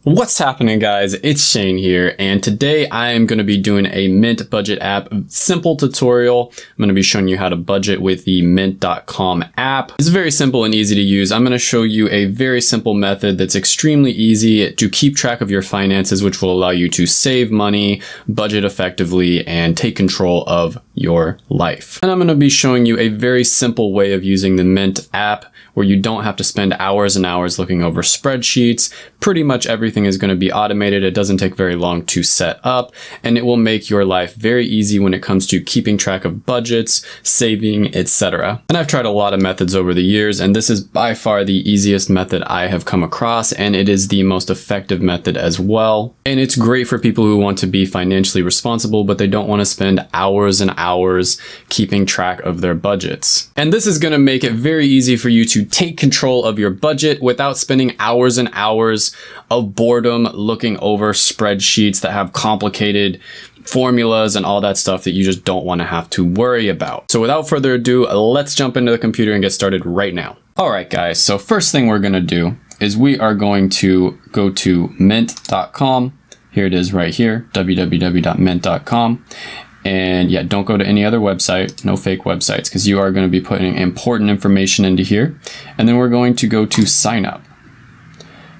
What's happening, guys? It's Shane here, and today I am going to be doing a Mint budget app simple tutorial. I'm going to be showing you how to budget with the mint.com app. It's very simple and easy to use. I'm going to show you a very simple method that's extremely easy to keep track of your finances, which will allow you to save money, budget effectively, and take control of your life. And I'm going to be showing you a very simple way of using the Mint app where you don't have to spend hours and hours looking over spreadsheets. Pretty much everything is going to be automated. It doesn't take very long to set up, and it will make your life very easy when it comes to keeping track of budgets, saving, etc. And I've tried a lot of methods over the years, and this is by far the easiest method I have come across, and it is the most effective method as well. And it's great for people who want to be financially responsible, but they don't want to spend hours and hours keeping track of their budgets. And this is going to make it very easy for you to take control of your budget without spending hours and hours of boredom looking over spreadsheets that have complicated formulas and all that stuff that you just don't want to have to worry about. So without further ado, let's jump into the computer and get started right now. All right, guys. So first thing we're going to do is we are going to go to mint.com. Here it is right here, www.mint.com. And yeah, don't go to any other website, no fake websites, because you are going to be putting important information into here. And then we're going to go to sign up.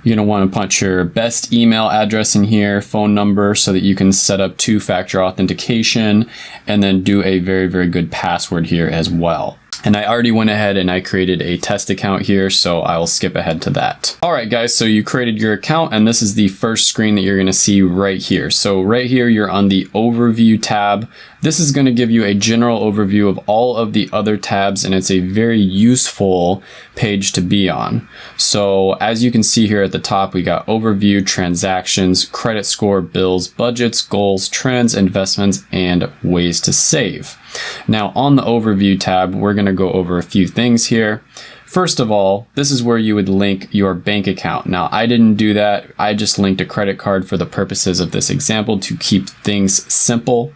You're going to want to punch your best email address in here, phone number, so that you can set up two-factor authentication, and then do a very, very good password here as well. And I already went ahead and I created a test account here, so I'll skip ahead to that. All right, guys, so you created your account, and this is the first screen that you're going to see right here. So right here, you're on the overview tab. This is going to give you a general overview of all of the other tabs, and it's a very useful page to be on. So as you can see here at the top, we got overview, transactions, credit score, bills, budgets, goals, trends, investments, and ways to save. Now on the overview tab, we're going to go over a few things here. First of all, this is where you would link your bank account. Now, I didn't do that. I just linked a credit card for the purposes of this example to keep things simple.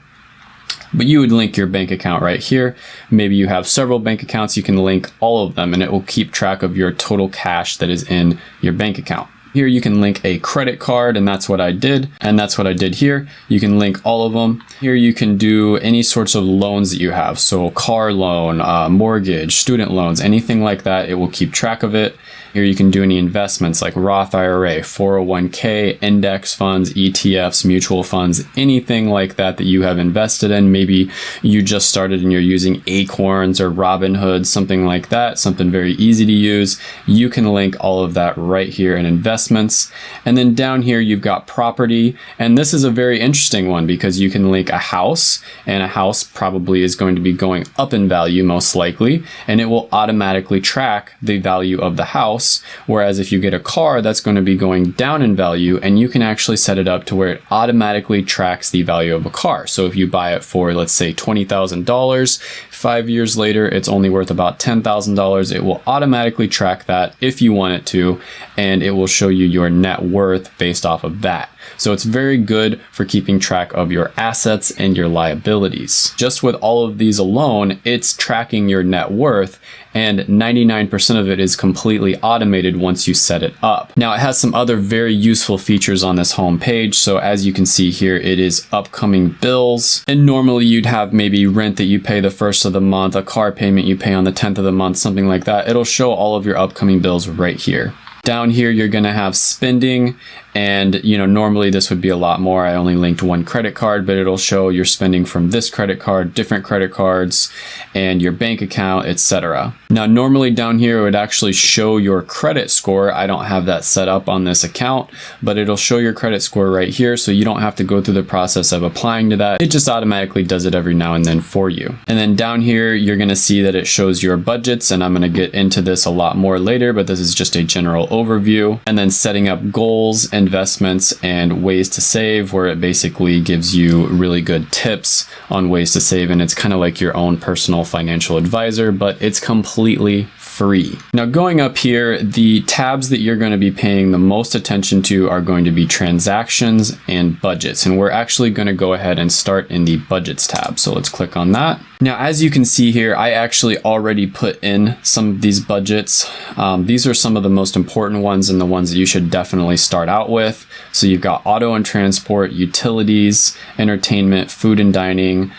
But you would link your bank account right here. Maybe you have several bank accounts. You can link all of them, and it will keep track of your total cash that is in your bank account. Here you can link a credit card, and that's what I did. And that's what I did here. You can link all of them. Here you can do any sorts of loans that you have. So car loan, mortgage, student loans, anything like that. It will keep track of it. Here you can do any investments like Roth IRA, 401k, index funds, ETFs, mutual funds, anything like that that you have invested in. Maybe you just started and you're using Acorns or Robinhood, something like that, something very easy to use. You can link all of that right here in investments. And then down here, you've got property. And this is a very interesting one because you can link a house, and a house probably is going to be going up in value most likely, and it will automatically track the value of the house. Whereas if you get a car, that's going to be going down in value, and you can actually set it up to where it automatically tracks the value of a car. So if you buy it for, let's say, $20,000, 5 years later, it's only worth about $10,000. It will automatically track that if you want it to, and it will show you your net worth based off of that. So it's very good for keeping track of your assets and your liabilities. Just with all of these alone, it's tracking your net worth, and 99% of it is completely automated once you set it up. Now, it has some other very useful features on this home page. So as you can see here, it is upcoming bills. And normally you'd have maybe rent that you pay the first of the month, a car payment you pay on the 10th of the month, something like that. It'll show all of your upcoming bills right here. Down here, you're going to have spending, and normally this would be a lot more. I only linked one credit card, but it'll show your spending from this credit card, different credit cards, and your bank account, etc. Now, normally down here, it would actually show your credit score. I don't have that set up on this account, but it'll show your credit score right here, so you don't have to go through the process of applying to that. It just automatically does it every now and then for you. And then down here, you're going to see that it shows your budgets, and I'm going to get into this a lot more later, but this is just a general overview. And then setting up goals, investments, and ways to save, where it basically gives you really good tips on ways to save, and it's kind of like your own personal financial advisor, but it's completely free. Now going up here, the tabs that you're going to be paying the most attention to are going to be transactions and budgets. And we're actually going to go ahead and start in the budgets tab. So let's click on that. Now, as you can see here, I actually already put in some of these budgets. These are some of the most important ones and the ones that you should definitely start out with. So you've got auto and transport, utilities, entertainment, food and dining,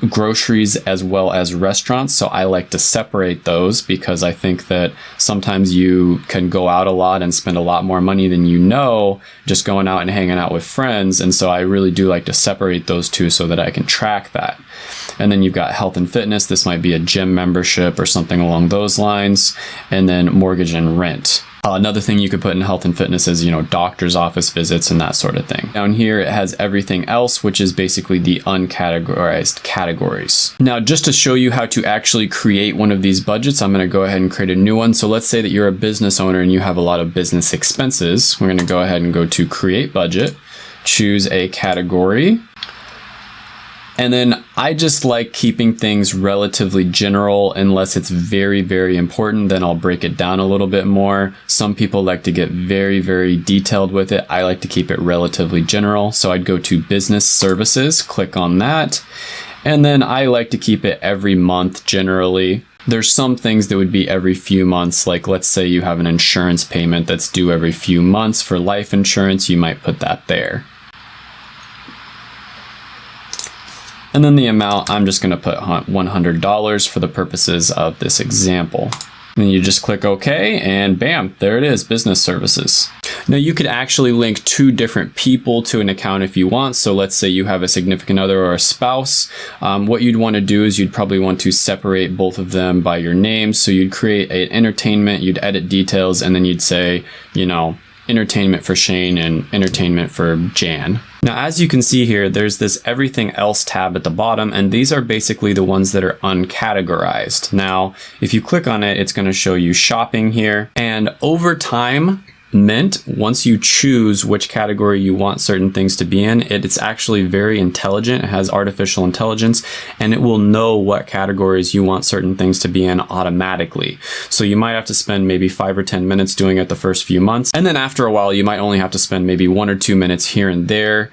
groceries, as well as restaurants. So I like to separate those because I think that sometimes you can go out a lot and spend a lot more money than you know just going out and hanging out with friends. And so I really do like to separate those two so that I can track that. And then you've got health and fitness. This might be a gym membership or something along those lines. And then mortgage and rent. Another thing you could put in health and fitness is, doctor's office visits and that sort of thing. Down here, it has everything else, which is basically the uncategorized categories. Now, just to show you how to actually create one of these budgets, I'm going to go ahead and create a new one. So let's say that you're a business owner and you have a lot of business expenses. We're going to go ahead and go to create budget, choose a category. And then I just like keeping things relatively general unless it's very, very important. Then I'll break it down a little bit more. Some people like to get very, very detailed with it. I like to keep it relatively general. So I'd go to business services, click on that. And then I like to keep it every month generally. There's some things that would be every few months, like let's say you have an insurance payment that's due every few months for life insurance, you might put that there. And then the amount, I'm just going to put $100 for the purposes of this example. And then you just click OK and bam, there it is, business services. Now you could actually link two different people to an account if you want. So let's say you have a significant other or a spouse. What you'd want to do is you'd probably want to separate both of them by your name. So you'd create an entertainment, you'd edit details, and then you'd say, entertainment for Shane and entertainment for Jan. Now, as you can see here, there's this everything else tab at the bottom, and these are basically the ones that are uncategorized. Now, if you click on it, it's going to show you shopping here. And over time, Mint, once you choose which category you want certain things to be in, it's actually very intelligent. It has artificial intelligence, and it will know what categories you want certain things to be in automatically. So you might have to spend maybe 5 or 10 minutes doing it the first few months. And then after a while, you might only have to spend maybe 1 or 2 minutes here and there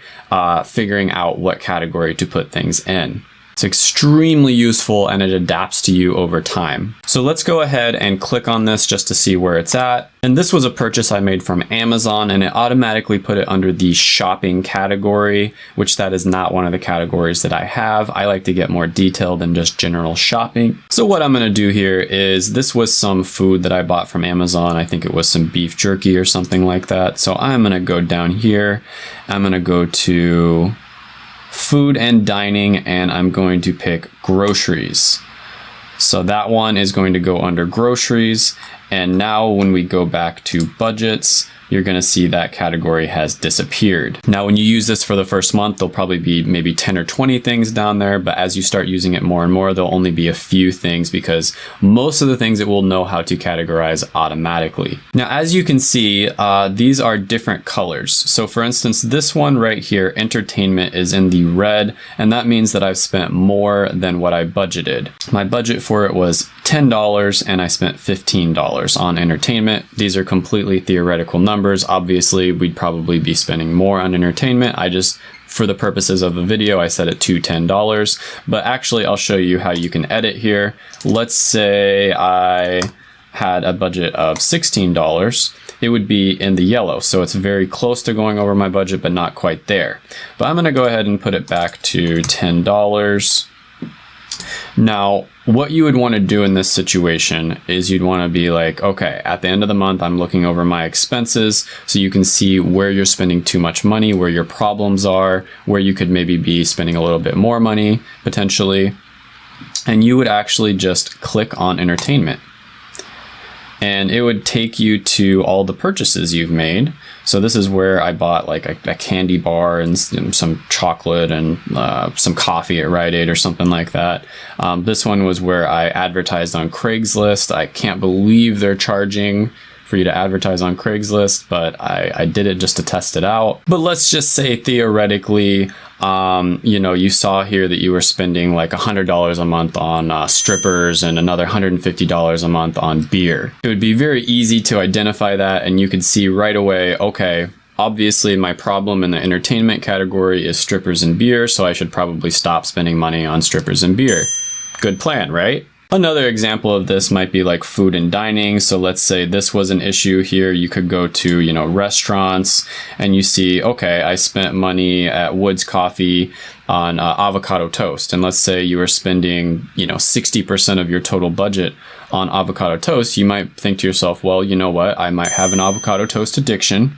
figuring out what category to put things in. It's extremely useful and it adapts to you over time. So let's go ahead and click on this just to see where it's at. And this was a purchase I made from Amazon, and it automatically put it under the shopping category, which that is not one of the categories that I have. I like to get more detailed than just general shopping. So what I'm going to do here is, this was some food that I bought from Amazon. I think it was some beef jerky or something like that. So I'm going to go down here. I'm going to go to food and dining, and I'm going to pick groceries. So that one is going to go under groceries. And now when we go back to budgets, you're going to see that category has disappeared. Now, when you use this for the first month, there'll probably be maybe 10 or 20 things down there. But as you start using it more and more, there'll only be a few things, because most of the things it will know how to categorize automatically. Now, as you can see, these are different colors. So for instance, this one right here, entertainment, is in the red, and that means that I've spent more than what I budgeted. My budget for it was $10 and I spent $15 on entertainment. These are completely theoretical numbers. Obviously, we'd probably be spending more on entertainment. I just, for the purposes of the video, I set it to $10. But actually, I'll show you how you can edit here. Let's say I had a budget of $16. It would be in the yellow. So it's very close to going over my budget, but not quite there. But I'm going to go ahead and put it back to $10. Now, what you would want to do in this situation is you'd want to be like, okay, at the end of the month, I'm looking over my expenses so you can see where you're spending too much money, where your problems are, where you could maybe be spending a little bit more money potentially. And you would actually just click on entertainment. And it would take you to all the purchases you've made. So this is where I bought like a candy bar and some chocolate and some coffee at Rite Aid or something like that. This one was where I advertised on Craigslist. I can't believe they're charging for you to advertise on Craigslist, but I did it just to test it out. But let's just say theoretically, you know, you saw here that you were spending like $100 a month on strippers and another $150 a month on beer. It would be very easy to identify that, and you could see right away, okay, obviously my problem in the entertainment category is strippers and beer, so I should probably stop spending money on strippers and beer. Good plan, right? Another example of this might be like food and dining. So let's say this was an issue here. You could go to, you know, restaurants and you see, okay, I spent money at Woods Coffee on avocado toast. And let's say you were spending, you know, 60% of your total budget on avocado toast. You might think to yourself, well, you know what? I might have an avocado toast addiction,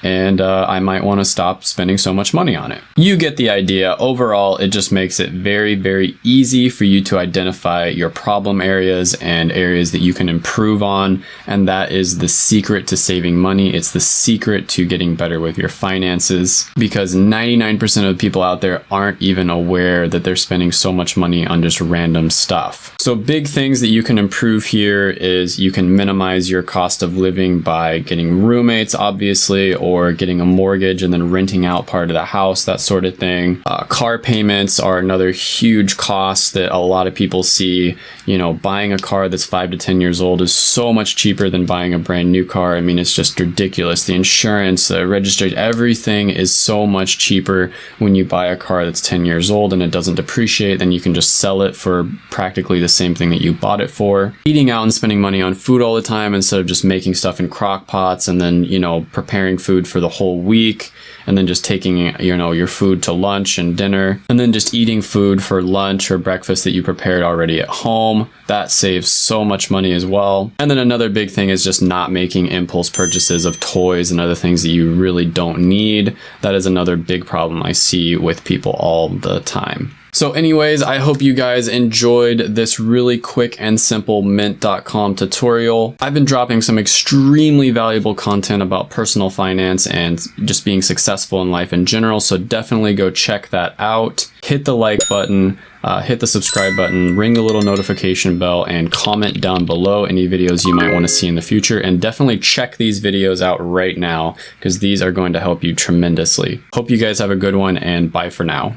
and I might want to stop spending so much money on it. You get the idea. Overall, it just makes it very, very easy for you to identify your problem areas and areas that you can improve on. And that is the secret to saving money. It's the secret to getting better with your finances, because 99% of the people out there aren't even aware that they're spending so much money on just random stuff. So big things that you can improve here is you can minimize your cost of living by getting roommates, obviously, or getting a mortgage and then renting out part of the house, that sort of thing. Car payments are another huge cost that a lot of people see. You know, buying a car that's 5 to 10 years old is so much cheaper than buying a brand new car. I mean, it's just ridiculous. The insurance, the registration, everything is so much cheaper when you buy a car that's 10 years old and it doesn't depreciate. Then you can just sell it for practically the same thing that you bought it for. Eating out and spending money on food all the time instead of just making stuff in crock pots and then, you know, preparing food for the whole week and then just taking, you know, your food to lunch and dinner, and then just eating food for lunch or breakfast that you prepared already at home. That saves so much money as well. And then another big thing is just not making impulse purchases of toys and other things that you really don't need. That is another big problem I see with people all the time. So anyways, I hope you guys enjoyed this really quick and simple Mint.com tutorial. I've been dropping some extremely valuable content about personal finance and just being successful in life in general, so definitely go check that out. Hit the like button, hit the subscribe button, ring the little notification bell, and comment down below any videos you might want to see in the future. And definitely check these videos out right now, because these are going to help you tremendously. Hope you guys have a good one, and bye for now.